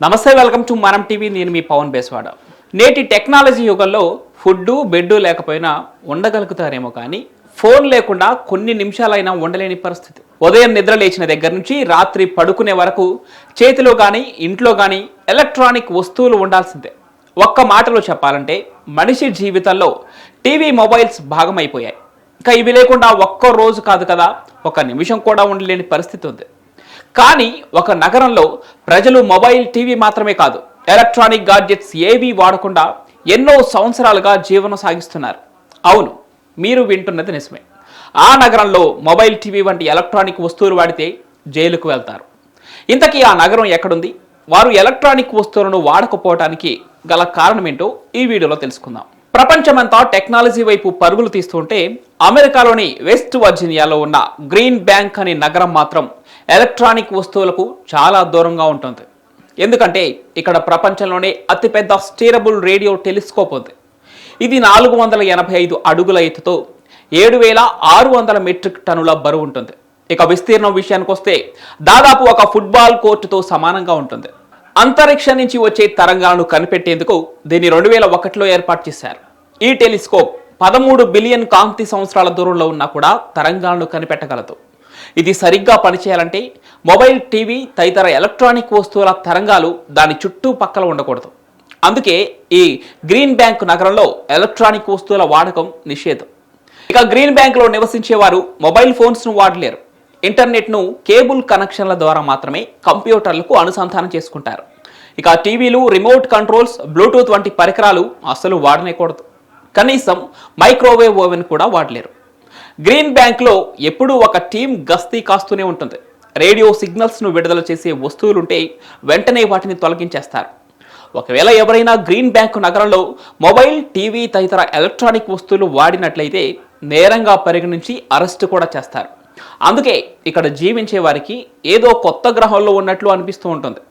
నమస్తే, welcome to మనం TV. నేను మీ పవన్ బేస్వాడ. నేటి టెక్నాలజీ యుగంలో ఫుడ్ బెడ్ లేకపోయినా ఉండగలుగుతారేమో కానీ ఫోన్ లేకుండా కొన్ని నిమిషాలైనా ఉండలేని పరిస్థితి. ఉదయం నిద్ర లేచిన దగ్గర నుంచి రాత్రి పడుకునే వరకు చేతిలో కానీ ఇంట్లో కానీ ఎలక్ట్రానిక్ వస్తువులు ఉండాల్సిందే. ఒక్క మాటలో చెప్పాలంటే మనిషి జీవితంలో టీవీ, మొబైల్స్ భాగమైపోయాయి. ఇంకా ఇవి లేకుండా ఒక్క రోజు కాదు కదా, ఒక నిమిషం కూడా ఉండలేని పరిస్థితి ఉంది. కానీ ఒక నగరంలో ప్రజలు మొబైల్, టీవీ మాత్రమే కాదు, ఎలక్ట్రానిక్ గాడ్జెట్స్ ఏవీ వాడకుండా ఎన్నో సంవత్సరాలుగా జీవనం సాగిస్తున్నారు. అవును, మీరు వింటున్నది నిజమే. ఆ నగరంలో మొబైల్, టీవీ వంటి ఎలక్ట్రానిక్ వస్తువులు వాడితే జైలుకు వెళ్తారు. ఇంతకీ ఆ నగరం ఎక్కడుంది? వారు ఎలక్ట్రానిక్ వస్తువులను వాడకపోవడానికి గల కారణమేంటో ఈ వీడియోలో తెలుసుకుందాం. ప్రపంచమంతా టెక్నాలజీ వైపు పరుగులు తీస్తుంటే అమెరికాలోని వెస్ట్ వర్జీనియాలో ఉన్న గ్రీన్ బ్యాంక్ అనే నగరం మాత్రం ఎలక్ట్రానిక్ వస్తువులకు చాలా దూరంగా ఉంటుంది. ఎందుకంటే ఇక్కడ ప్రపంచంలోనే అతిపెద్ద స్టీరబుల్ రేడియో టెలిస్కోప్ ఉంది. ఇది 485 అడుగుల ఎత్తుతో 7,600 మెట్రిక్ టన్నుల బరువు ఉంటుంది. ఇక విస్తీర్ణం విషయానికి వస్తే దాదాపు ఒక ఫుట్బాల్ కోర్టుతో సమానంగా ఉంటుంది. అంతరిక్షం నుంచి వచ్చే తరంగాలను కనిపెట్టేందుకు దీన్ని 2001లో ఏర్పాటు చేశారు. ఈ టెలిస్కోప్ 13 బిలియన్ కాంతి సంవత్సరాల దూరంలో ఉన్నా కూడా తరంగాలను కనిపెట్టగలదు. ఇది సరిగ్గా పనిచేయాలంటే మొబైల్, టీవీ తదితర ఎలక్ట్రానిక్ వస్తువుల తరంగాలు దాని చుట్టూ పక్కల ఉండకూడదు. అందుకే ఈ గ్రీన్ బ్యాంక్ నగరంలో ఎలక్ట్రానిక్ వస్తువుల వాడకం నిషేధం. ఇక గ్రీన్ బ్యాంక్లో నివసించేవారు మొబైల్ ఫోన్స్ను వాడలేరు. ఇంటర్నెట్ను కేబుల్ కనెక్షన్ల ద్వారా మాత్రమే కంప్యూటర్లకు అనుసంధానం చేసుకుంటారు. ఇక టీవీలు, రిమోట్ కంట్రోల్స్, బ్లూటూత్ వంటి పరికరాలు అస్సలు వాడనేకూడదు. కనీసం మైక్రోవేవ్ ఓవెన్ కూడా వాడలేరు. గ్రీన్ బ్యాంక్లో ఎప్పుడూ ఒక టీం గస్తీ కాస్తూనే ఉంటుంది. రేడియో సిగ్నల్స్ను విడుదల చేసే వస్తువులుంటే వెంటనే వాటిని తొలగించేస్తారు. ఒకవేళ ఎవరైనా గ్రీన్ బ్యాంక్ నగరంలో మొబైల్, టీవీ తదితర ఎలక్ట్రానిక్ వస్తువులు వాడినట్లయితే నేరంగా పరిగణించి అరెస్టు కూడా చేస్తారు. అందుకే ఇక్కడ జీవించే వారికి ఏదో కొత్త గ్రహంలో ఉన్నట్లు అనిపిస్తూ ఉంటుంది.